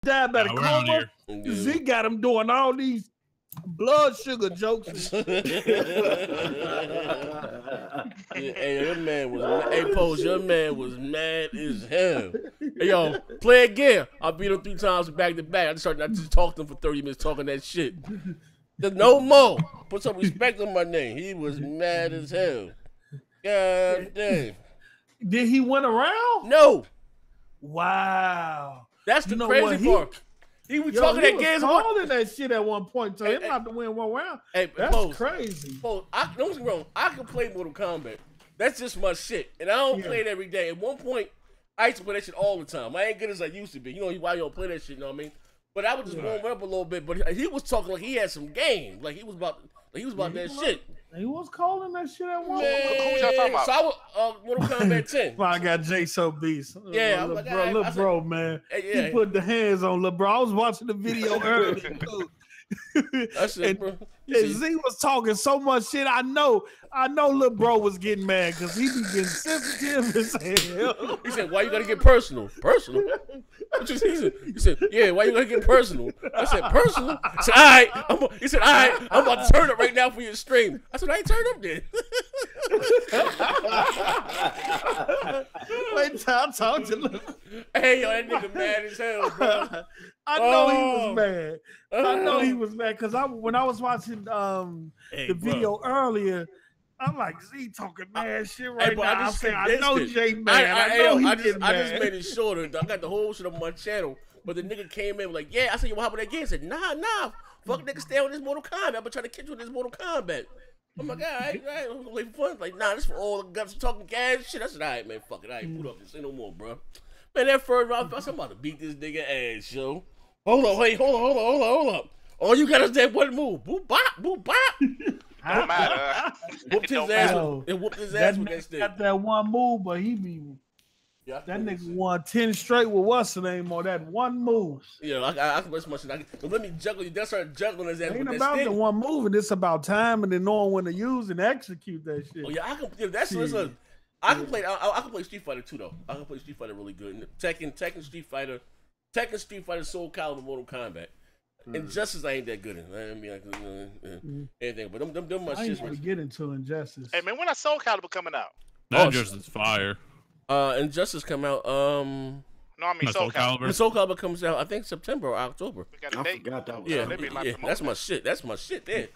diabetic coma. Z got him doing all these blood sugar jokes. Hey, your man was your man was mad as hell. Hey, yo, play again. I beat him 3 times back to back. I just talked to him for 30 minutes talking that shit. There's no more. Put some respect on my name. He was mad as hell. God damn. Did he win a round? No. Wow. That's the crazy part. He was talking that game. Calling that shit at one point. So him not to win one round. Hey, that's crazy. Don't get me wrong. I can play Mortal Kombat. That's just my shit, and I don't play it every day. At one point, I used to play that shit all the time. I ain't good as I used to be. You know why you don't play that shit? You know what I mean? But I would just warm up a little bit. But he was talking like he had some game. Like he was about that shit. He was calling that shit at one point. Who y'all talking about? So I was Mortal Kombat 10. Well, I got J-So Beast. Yeah, little bro, man. He put the hands on little bro. I was watching the video earlier too. Z was talking so much shit. I know little bro was getting mad because he be getting sensitive as hell. He said, "Why you gotta get personal? Personal?" He said, "Yeah, why you gotta get personal?" I said, "Personal?" He said, "All right." He said, "All right, I'm about to turn up right now for your stream." I said, "I ain't turned up then." Wait till I talk to him. Hey, yo, that nigga mad as hell, bro. I know he was mad. I know he was mad because when I was watching the video earlier, I'm like, Z talking mad shit right now. I know Jay mad. I just made it shorter. I got the whole shit on my channel, but the nigga came in like, yeah. I said, yo, how about that game? He said, nah. Fuck nigga, stay on this Mortal Kombat. I've been trying to catch you in this Mortal Kombat. I'm like, all right, I'm gonna play for fun. Like, nah, this for all the guys talking gas shit. I said, all right, man, fuck it. I ain't put up this. Ain't no more, bro. Man, that first round, I said, I'm about to beat this nigga ass, yo. Hold on. All you got is that one move. Boop, bop, boop, bop. Don't matter. Whooped his ass. It whooped his ass with that stick. Got that one move, but he be... Yeah, that nigga won 10 straight with what's the name on that one move. Yeah, I can rest my shit. Let me juggle you. That's start juggling his ass. It ain't about the one move, and it's about time and then knowing when to use and execute that shit. Oh yeah, I can. Yeah, I can play Street Fighter too though. I can play Street Fighter really good. Tekken Street Fighter, Soul Calibur, Mortal Kombat. Injustice, I ain't that good in. I mean, anything, but them my shit. I ain't get into Injustice. Hey man, when that Soul Calibur coming out? Injustice is fire. Injustice come out. No, I mean Soul Calibur. The Soul Calibur comes out, I think September or October. We got a date. Forgot that was that's my shit. That's my shit there.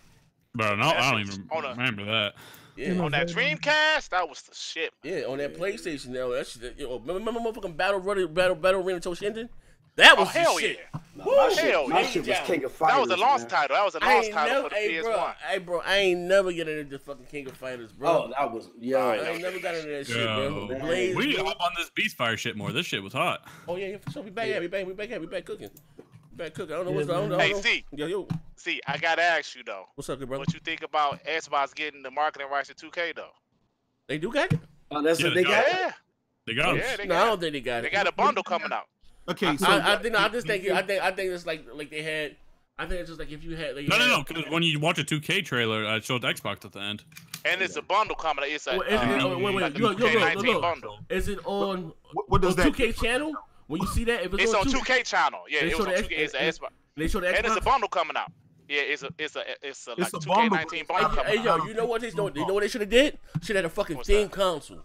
Bro, no, I don't even remember that. Yeah. On that Dreamcast, that was the shit. Yeah, on that PlayStation now. That shit. Remember motherfucking Battle Arena Toshinden? That was hell shit. Yeah. My shit was King of Fighters. That was a lost title. That was a lost title for the PS1. Hey, bro, I ain't never get into the fucking King of Fighters, bro. Oh, that was I ain't never got into that shit, bro. We hop on this Beast Fire shit more. This shit was hot. Oh yeah, for sure. We back cooking. I don't know what's on. Hey, C. Yo. See, I gotta ask you though. What's up, good brother? What you think about Xbox getting the marketing rights to 2K though? They do got it. Oh, that's what they got. Yeah. They got it. Yeah, they got it. I don't think they got it. They got a bundle coming out. Okay, so I think it's like they had. I think it's just like if you had. Like, no. Because when you watch a 2K trailer, it shows Xbox at the end. And it's a bundle coming out. It's a wait. Like Yo, 2K19 bundle. Is it on? What does that? 2K channel? When you see that, if it's on 2K channel. Yeah, it was on 2K. It's Xbox. They show the Xbox. And it's a bundle coming out. Yeah, it's a like 2K19 bundle coming out. Hey yo, you know what they know? They know what they should have did? Should have had a fucking theme console.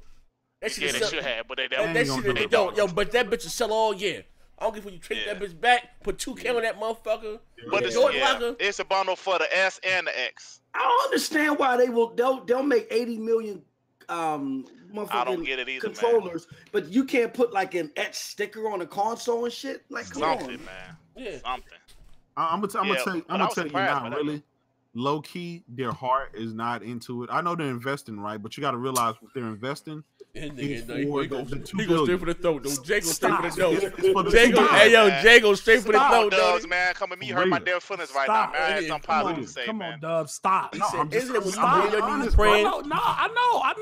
They should have, but they don't. Yo, but that bitch will sell all year. I don't give a fuck. You take that bitch back, put 2K on that motherfucker. But it's a bundle for the S and the X. I don't understand why they'll make 80 million motherfucking controllers, man. But you can't put like an etched sticker on a console and shit. Like something, man. Yeah, something. I'm gonna tell you now, really. Low key, their heart is not into it. I know they're investing, right? But you got to realize what they're investing. He goes straight for the throat, though. Jay goes straight for the throat. Jay goes straight for the throat, Dubs, man. Come with me, hurt my damn feelings right now, man. I had something positive to say, man. Come on, Dubs, stop. Isn't it when you bring your knees praying? No, I know. I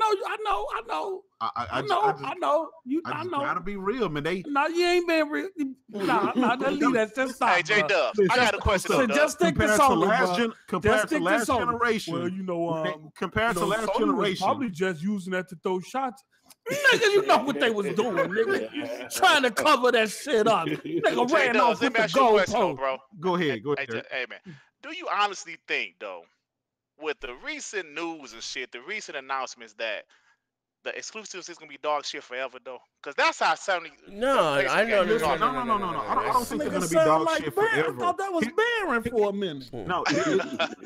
know. I gotta be real, man. No, you ain't been real. Nah, leave that. Just stop. Hey, J Dubs, I got a question. Just think this over, compared to last generation. Well, compared to last generation, probably just using that to throw shots. Nigga, you know what they was doing, nigga. Trying to cover that shit up. Nigga ran off with the goalpost. Bro. Go ahead. Hey, man. Do you honestly think, though, with the recent news and shit, the recent announcements that the exclusives is gonna be dog shit forever, though? Because that's how Sony. No, I know. No. I don't think they're gonna be dog shit forever. I thought that was barren for a minute. No,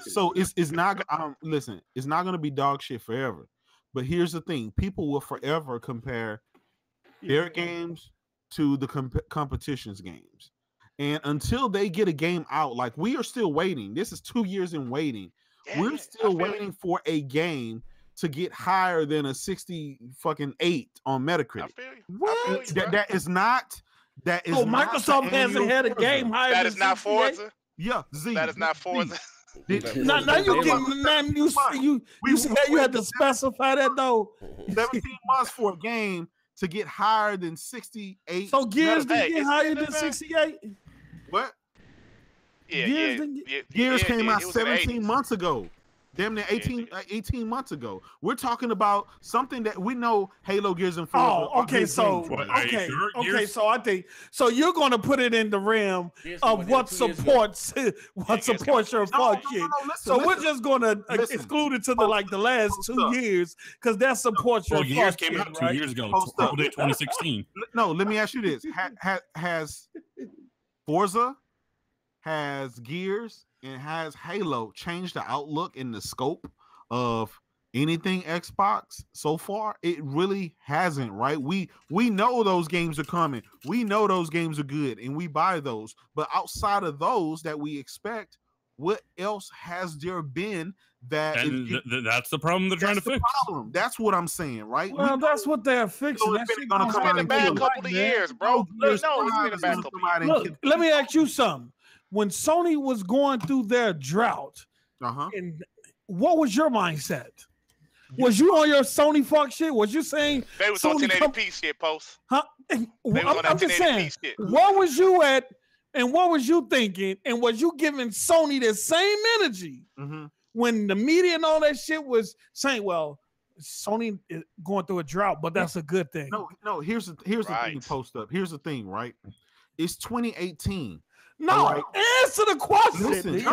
so it's not. Listen, it's not gonna be dog shit forever. But here's the thing: people will forever compare their games to the competition's games, and until they get a game out, like we are still waiting. This is 2 years in waiting. We're still waiting for a game to get higher than a 68 on Metacritic. I feel you. What? That is not. That is. Microsoft hasn't had a game higher. That is not Forza. Yeah, Z. That is not Forza. Now you can you had to specify that though. 17 months for a game to get higher than 68. So Gears didn't get higher than 68. What? Yeah, Gears came out 17 months ago. Damn near 18 months ago. We're talking about something that we know Halo, Gears, and Forza. Oh, okay. So so I think so. You're going to put it in the realm of what supports your fuck shit. So we're just going to exclude it to the last 2 years because that supports your fuck shit. Gears came out 2 years ago. 2016. No, let me ask you this: has Forza, has Gears, and has Halo changed the outlook in the scope of anything Xbox so far? It really hasn't, right? We know those games are coming. We know those games are good, and we buy those. But outside of those that we expect, what else has there been that? That's the problem they're trying to fix. That's what I'm saying, right? Well, that's what they're fixing. It's been a bad couple of years, bro. It's been a bad couple of years. Look, let me ask you something. When Sony was going through their drought, and what was your mindset? Was you on your Sony fuck shit? Was you saying they was Sony on 1080p shit, post? Huh? I'm just saying, what was you at, and what was you thinking, and was you giving Sony the same energy when the media and all that shit was saying, "Well, Sony is going through a drought, but that's a good thing." No. Here's the thing. Post up. Here's the thing, right? It's 2018. No, answer the question. Listen. This is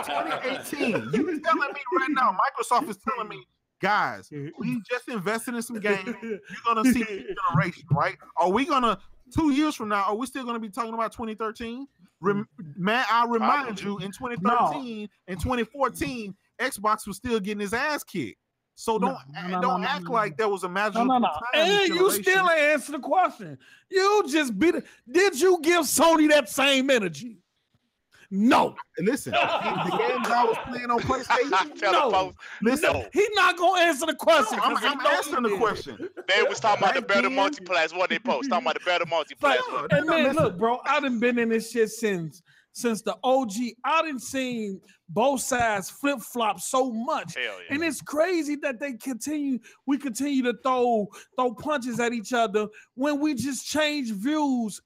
2018. You telling me right now, Microsoft is telling me, guys, we just invested in some games. You're going to see the generation, right? Are we going to, 2 years from now, are we still going to be talking about 2013? Man, I remind you, in 2013 and 2014, Xbox was still getting his ass kicked. So don't act like there was a magical time. And you still ain't answer the question. You just beat it. Did you give Sony that same energy? No. Listen, the games I was playing on PlayStation. No. Listen, he's not gonna answer the question. I'm answering the question. They was talking about the better multiplayer. Is what they post. Talking about the better multiplayer. And man, look, bro, I done been in this shit since the OG. I done seen both sides flip flop so much, and it's crazy that we continue to throw punches at each other when we just change views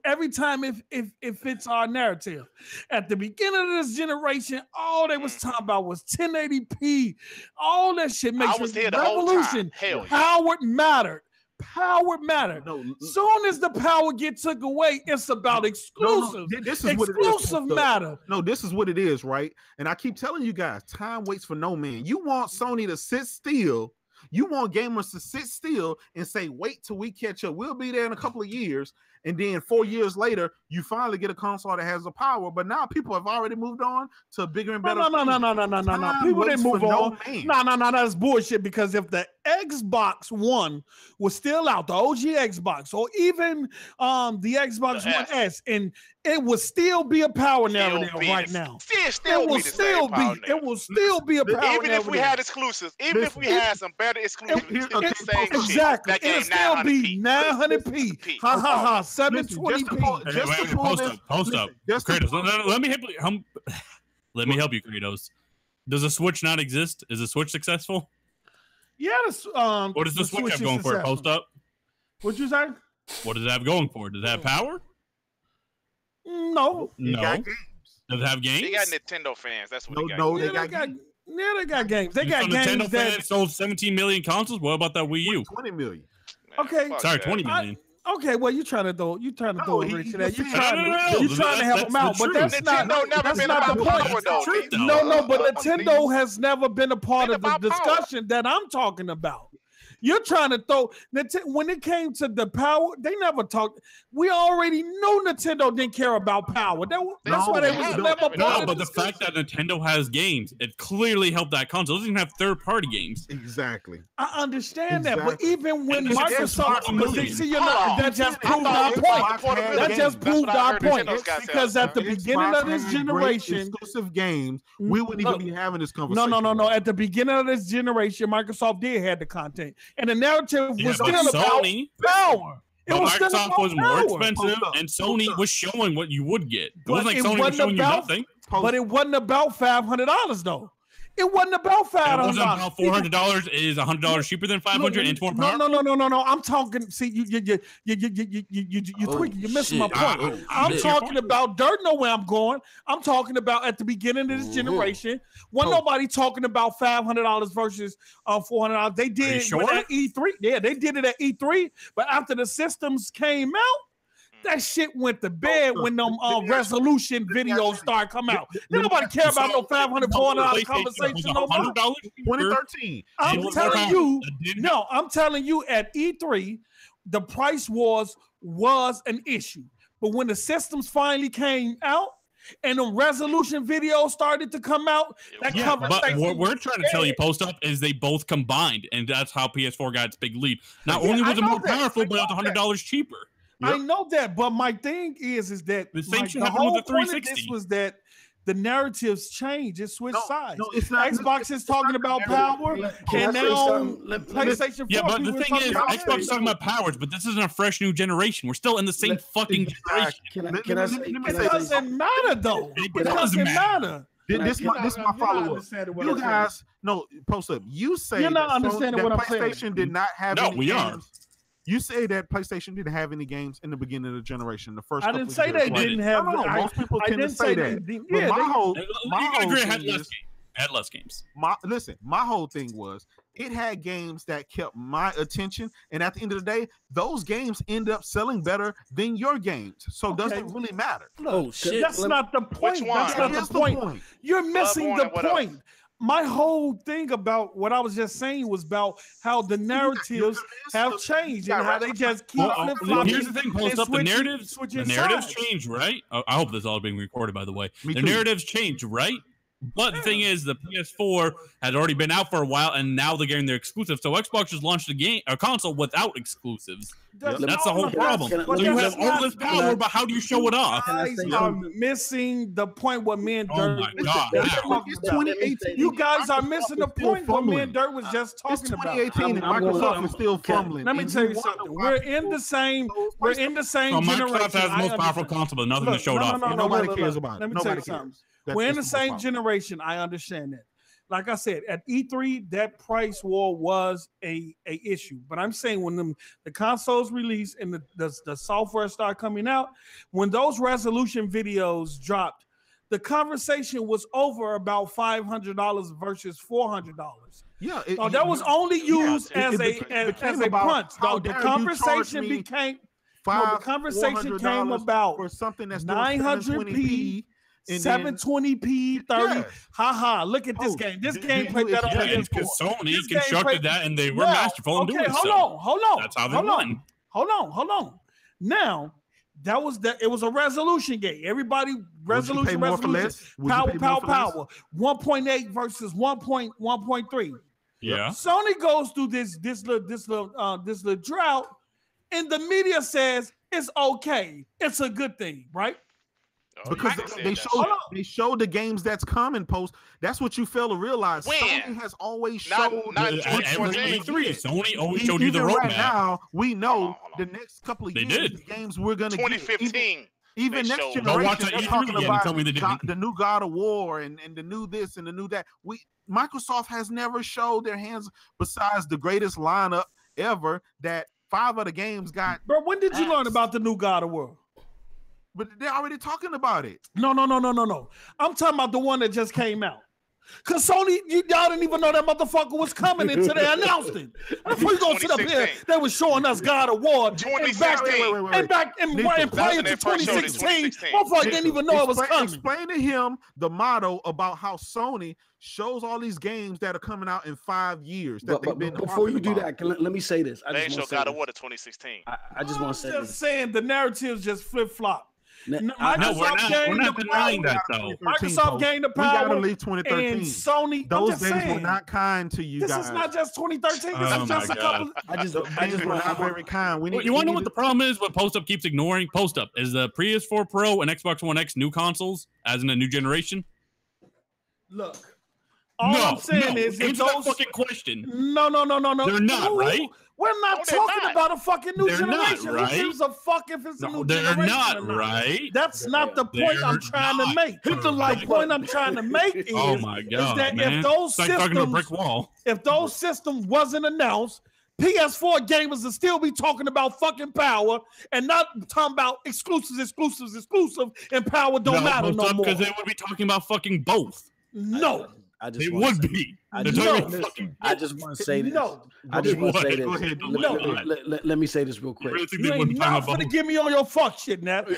every time it fits our narrative. At the beginning of this generation, all they was talking about was 1080p. All that shit makes a revolution. Power mattered. Power mattered. Soon as the power get took away, it's about exclusive. This is exclusive matter. No, this is what it is, right? And I keep telling you guys, time waits for no man. You want Sony to sit still. You want gamers to sit still and say, wait till we catch up. We'll be there in a couple of years. And then 4 years later, you finally get a console that has the power. But now people have already moved on to bigger and better. No. People didn't move on. No. That's bullshit. Because if the Xbox One was still out, the OG Xbox, or even the Xbox One S, and it would still be a power narrative right now. It will still be a power narrative. Even if we had exclusives, even if we had some better exclusives, exactly. It'll still be 900p. Ha ha ha. 720p. Post up. Kratos, let me help you, Kratos. Does a Switch not exist? Is a Switch successful? Yeah. What does the Switch have going for it? Post up. What'd you say? What does it have going for it? Does it have power? No. Got games. Does it have games? They got Nintendo fans. That's what they got. No, they got games. Yeah, they got games. They got Nintendo games that fans sold 17 million consoles. What about that Wii U? 20 million. Okay, sorry, 20 million. Okay, well, you trying to throw rich at that. You No, trying to help them out, but that's not the point. No, but Nintendo has never been a part of the discussion that I'm talking about. You're trying to throw when it came to the power, they never talked. We already know Nintendo didn't care about power. That's why they was never part of but the fact that Nintendo has games, it clearly helped that console. It doesn't even have third-party games. Exactly. I understand that, but even when Microsoft, that just proved our point. That just proved our point. Because at the beginning of this generation, exclusive games, we wouldn't even be having this conversation. No. At the beginning of this generation, Microsoft did have the content. And the narrative was still about power. Microsoft was more expensive, and Sony was showing what you would get. It wasn't like Sony was showing you nothing. But it wasn't about $500 though. It wasn't about $500. It wasn't about $400 is $100 cheaper than $500 and $200. No. I'm talking. See, you tweaking. You're missing my point. I'm talking about dirt. Know where I'm going. I'm talking about at the beginning of this generation. Wasn't nobody talking about $500 versus $400. They did it at E3. Yeah, they did it at E3. But after the systems came out, that shit went to bed when them resolution videos start coming out. Didn't nobody care about no $500, $400 conversation no more. 2013. I'm telling you at E3, the price wars was an issue. But when the systems finally came out and the resolution videos started to come out, but what we're trying to tell you, Post Up, is they both combined, and that's how PS4 got its big lead. Not only was it more powerful, but it was $100 cheaper. Yep. I know that, but my thing is that the same shit happened with the 360. This was that the narratives change. It switched sides. No, it's not. Xbox is talking about power, and now PlayStation 4. Yeah, but the thing is, Xbox is talking about powers, but this isn't a fresh new generation. We're still in the same fucking generation. It doesn't matter, though. It doesn't matter. This is my follow-up. You guys, Post Up. You say you're not understanding what I'm saying. PlayStation did not have any we games. You say that PlayStation didn't have any games in the beginning of the generation. The first I didn't say they didn't have. Most people tend to say that. Had less games. My whole thing was it had games that kept my attention, and at the end of the day, those games end up selling better than your games. So does it really matter? Oh shit! That's not the point. That's not the point. You're missing the point. My whole thing about what I was just saying was about how the narratives have changed and how they just keep flip-flopping. Here's the thing, Post Up. The narratives change, right? I hope this is all being recorded, by the way. The narratives change, right? But the thing is, the PS4 had already been out for a while, and now they're getting their exclusives. So Xbox just launched a console without exclusives. That's the whole problem. So you have all this power, but how do you show it off? You are missing the point what me and Dirt was just talking about. You guys are missing the point what me and Dirt was just talking about. It's 2018 and Microsoft is still fumbling. Let me tell you something. We're in the same generation. Microsoft has the most powerful console, but nothing to show it off. Nobody cares about it. Let me tell you something. We're in the same generation. I understand that. Like I said, at E3, that price war was a issue. But I'm saying when the consoles released and the software started coming out, when those resolution videos dropped, the conversation was over about $500 versus $400. Yeah, that was only used as a punch. The conversation became the conversation came about for something that's 900p. 720p 30. Haha, look at this game. This game played that on PS4. Because Sony constructed that and they were masterful in doing so. Hold on. That's how they won. Hold on. Now, it was a resolution game. Everybody resolution. Power. 1.8 versus 1.3. Yeah. Sony goes through this little drought, and the media says it's okay. It's a good thing, right? Because they showed the games that's coming. Post. That's what you fail to realize. Sony has always showed Sony always showed you the roadmap. Right now, we know the next couple of years, the games we're gonna 2015. Get. Even next generation, they're talking about the new God of War and the new this and the new that. Microsoft has never showed their hands besides the greatest lineup ever. That 5 of the games got. Bro, when did you learn about the new God of War? But they're already talking about it. No. I'm talking about the one that just came out. Cause Sony, y'all didn't even know that motherfucker was coming until they announced it. Before you gonna sit up here, they were showing us God of War and back and playing to 2016. Motherfucker didn't even know it was coming. Explain to him the motto about how Sony shows all these games that are coming out in 5 years. That they've been before you do that, let me say this. They showed God of War to 2016. I just want to say this. Saying the narratives just flip flop. We're not denying that though. Microsoft gained the power. We gotta leave 2013. And Sony, those days were not kind to you guys. This is not just 2013. This is just a couple. I just were not very kind. You want to know what the problem is? What Post Up keeps ignoring? Post Up is the PS4 Pro and Xbox One X new consoles, as in a new generation. Look, all I'm saying is answer that fucking question. No. They're not, right? We're not talking about a fucking new generation. Not, right? Who gives a fuck if it's a new they're generation? Not, right? That's not the point I'm trying to make. The point I'm trying to make is, oh my God, is that man. if those it's systems, like a brick wall. If those systems wasn't announced, PS4 gamers would still be talking about fucking power and not talking about exclusive, and power don't matter no more. Because they would be talking about fucking both. No. They would be. I just want to say this. No. I just want to say this. Let me say this real quick. You ain't not gonna give me all your fuck shit, Neth.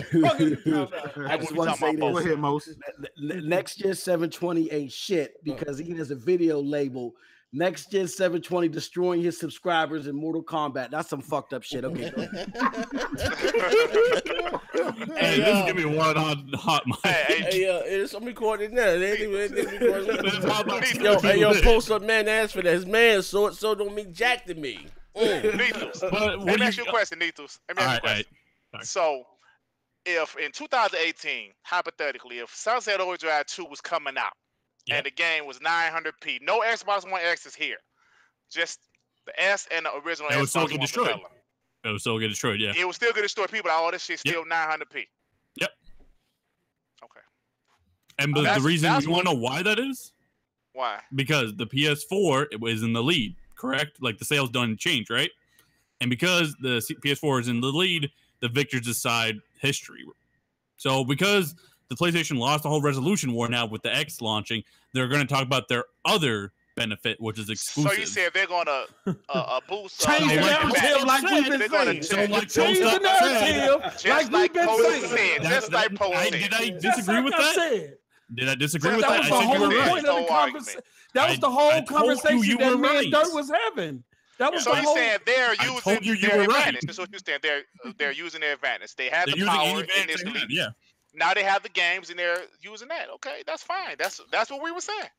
I just want to say this. Go ahead, Moses. Next Gen 720 ain't shit because he has a video label. Next Gen 720 destroying his subscribers in Mortal Kombat. That's some fucked up shit. Okay. Hey, just give me one hot mic. It's recording now. Yo, Post Up man asked for that. His man so don't mean jack to me. Nethus. Let me ask you a question, Nethus. Let me ask you a question. So, if in 2018, hypothetically, if Sunset Overdrive 2 was coming out, and the game was 900p. No Xbox One X is here. Just the S and the original Xbox One. It would still get destroyed. It would still get destroyed, yeah. It would still get destroyed. People are like, oh, this shit's still 900p. Yep. Okay. And the reason, you want to know why that is? Why? Because the PS4 it was in the lead, correct? Like the sales done change, right? And because the PS4 is in the lead, the victors decide history. So because the PlayStation lost the whole resolution war now with the X launching, they're going to talk about their other benefit, which is exclusive. So you said they're going to boost... Change the narrative like we've been saying. Change the narrative like we've been saying. Just like Post said. Did I disagree with that? Did I disagree with that? That was the whole point of the conversation. That was the whole conversation that me and Dirt was having. That was so you saying they're using their advantage. That's what you saying. They're using their advantage. They have the power in this league. Yeah. Now they have the games and they're using that. Okay, that's fine. That's what we were saying.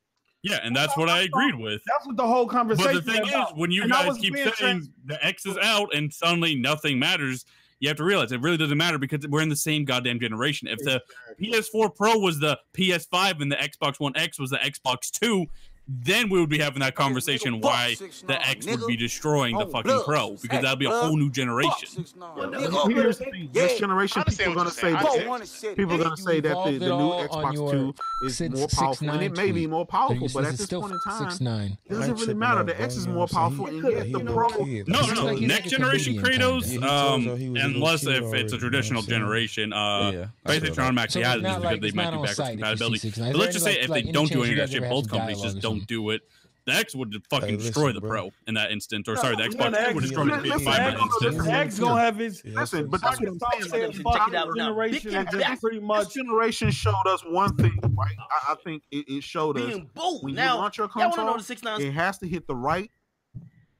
Yeah, and that's what I agreed with. That's what the whole conversation. But the thing is, when you guys keep saying the X is out and suddenly nothing matters, you have to realize it really doesn't matter because we're in the same goddamn generation. If the PS4 Pro was the PS5 and the Xbox One X was the Xbox 2, then we would be having that conversation why the X would be destroying the fucking Pro, because that'll be a whole new generation. This generation, people are going to say that the new Xbox 2 is more powerful, and it may be more powerful, but at this point in time, it doesn't really matter. The X is more powerful, and yet the Pro... No. Next generation Kratos, unless if it's a traditional generation, PlayStation actually has it because they might do backwards compatibility. But let's just say if they don't do any of that shit, both companies just don't do it. The X would fucking destroy the Pro in that instant, or sorry, the Xbox 2 would destroy the PS5 in that instant. The X gonna have his. Listen, but that's what I'm saying. Generation just pretty much. This generation showed us one thing, right? I think it showed us when you launch your console, it has to hit the right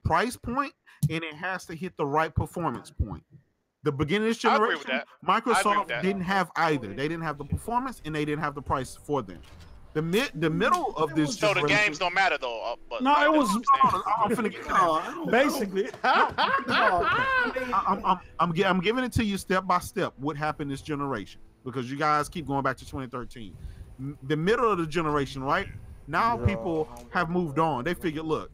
price point and it has to hit the right performance point. The beginning of this generation, Microsoft didn't have either. They didn't have the performance and they didn't have the price for them. The middle of this. So the games don't matter though. But no, it was. I'm finna get basically. I'm giving it to you step by step. What happened this generation? Because you guys keep going back to 2013. The middle of the generation, right? Now people have moved on. They figured, look,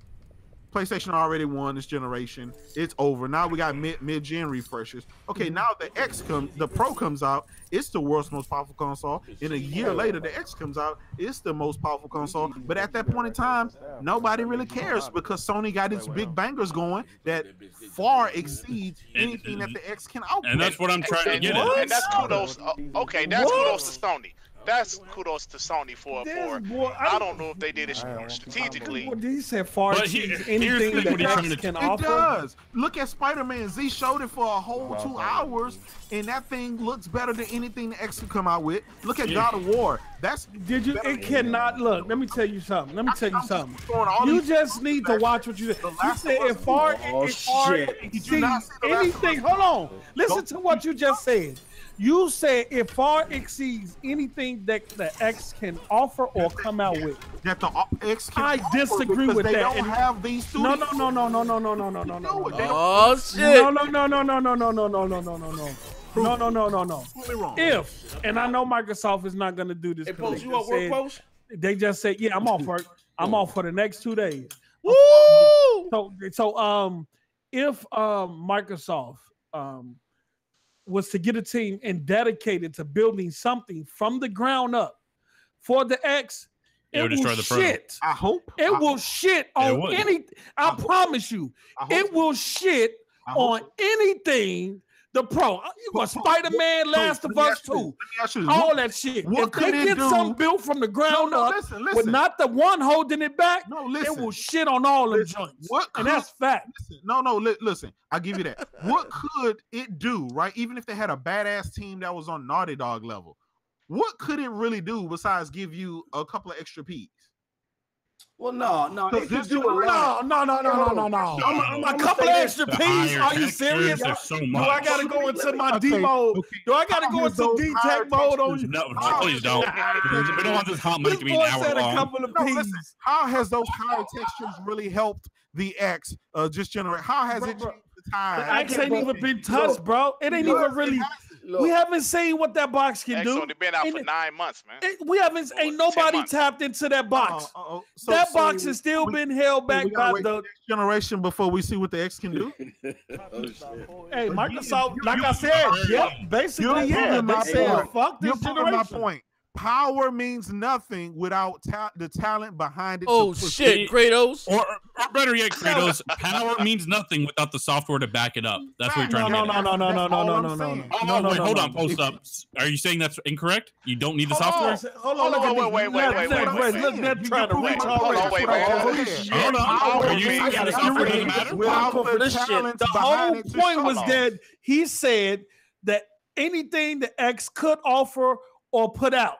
PlayStation already won this generation. It's over. Now we got mid-gen refreshers. Okay, now the Pro comes out. It's the world's most powerful console. And a year later, the X comes out. It's the most powerful console. But at that point in time, nobody really cares because Sony got its big bangers going that far exceeds anything that the X can output. And that's what I'm trying to get at. And that's kudos. Okay, that's kudos to Sony. That's kudos to Sony for. I don't know if they did it strategically. He said far exceeds anything that X can offer. It does. Look at Spider-Man. Z showed it for a whole 2 hours, and that thing looks better than anything the X could come out with. Look at God of War. It cannot look. Let me tell you something. You just need to watch what you said. You said if far exceeds anything. Hold on. Listen to what you just said. You said it far exceeds anything that the X can offer or come out with. That the X can I disagree with that. They don't have these studios. No. Oh shit. No. If, and I know Microsoft is not gonna do this. Hey, Post, you want work, Post? They just said, yeah, I'm off work. I'm off for the next 2 days. Woo! So if Microsoft was to get a team and dedicated to building something from the ground up for the X, it will destroy the shit. I hope it will shit on any. I promise you, it will shit on anything. The Pro, Spider-Man, Last of Us 2, all that shit. If they get something built from the ground up, with not the one holding it back, it will shit on all them joints. And that's fact. Listen, I'll give you that. What could it do, right? Even if they had a badass team that was on Naughty Dog level, what could it really do besides give you a couple of extra Ps? Well, no. A couple of extra P's? Are you serious? Do I gotta go into my D mode? Do I gotta go into D-Tech mode on you? No, please don't. We don't want this hot mic to be an hour long. A couple of P's. Listen, how has those higher textures really helped the X just generate? How has it changed the time? The X ain't even been touched, bro. It ain't even really. We haven't seen what that box can do. It's only been out for 9 months, man. Ain't nobody tapped into that box. That box has still been held back by the next generation before we see what the X can do. Hey, Microsoft, like I said, basically, they said, fuck this generation. My point. Power means nothing without the talent behind it. Oh shit, Kratos. Or better yet, Kratos. Power means nothing without the software to back it up. That's what you're trying to get. No. Wait, hold on, post up. Are you saying that's incorrect? You don't need the software? Hold on, wait. Look, Neth trying to reach already. Hold on. Are you saying the software doesn't matter? The whole point was that he said that anything the X could offer or put out.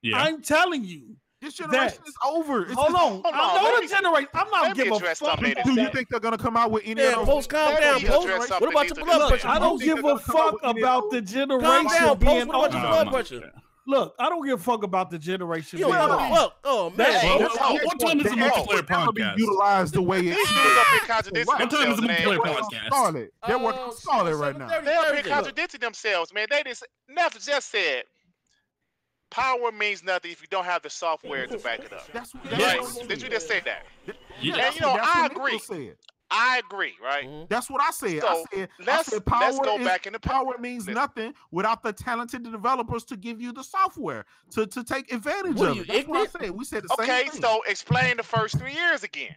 Yeah. I'm telling you. This generation is over. Hold on. I know the generation. I'm not giving a fuck. Do you think they're going to come out with any of those? Post, calm down, Post. What about your blood pressure? I don't give a fuck about the generation. Calm down, Post. What about your blood pressure? Look, I don't give a fuck about the generation. You don't give a fuck. Oh, man. What time is the multiplayer podcast? Utilized the way it is. What time is the multiplayer podcast? They're working solid right now. They're being contradicting themselves, man. Neth just said, power means nothing if you don't have the software to back it up. Right? Did you just say that? Yeah. And I agree. I agree, right? That's what I said. So let's go back into power means nothing without the talented developers to give you the software to take advantage of it. That's what I said. We said the same thing. Okay, so explain the first 3 years again.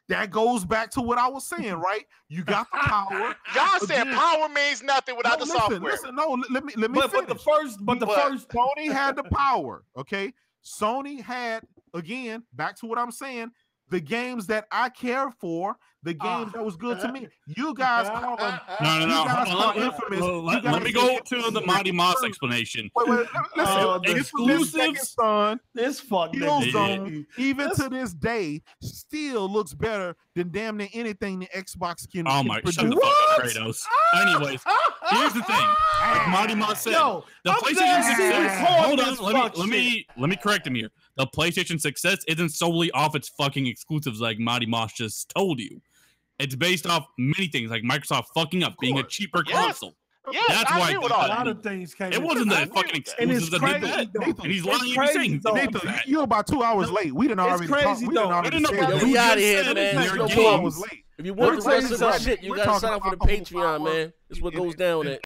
That goes back to what I was saying, right? You got the power. Y'all said power means nothing without the software. Listen, let me finish. But the first Sony had the power, okay? Sony had, again, back to what I'm saying, the games that I care for, the games that was good to me. You guys call them. No. Let me go to the Mighty Moss explanation. Wait, listen. Exclusives. This fucking Killzone, even to this day, still looks better than damn near anything the Xbox can. Oh my! Shut the fuck up, Kratos. Anyways, here's the thing. Like Mighty Moss said, the PlayStation success. Hold on. Let me correct him here. The PlayStation success isn't solely off its fucking exclusives like Mighty Moss just told you. It's based off many things like Microsoft fucking up, being a cheaper console. Yeah, that's why a lot of things came. It wasn't the fucking exclusives that did that. And he's lying if he's saying that. You're about 2 hours late. We didn't already talk. We out of here, man. You're 2 hours late. If you want to listen to shit, you gotta sign up for the Patreon, man. This is what goes down there.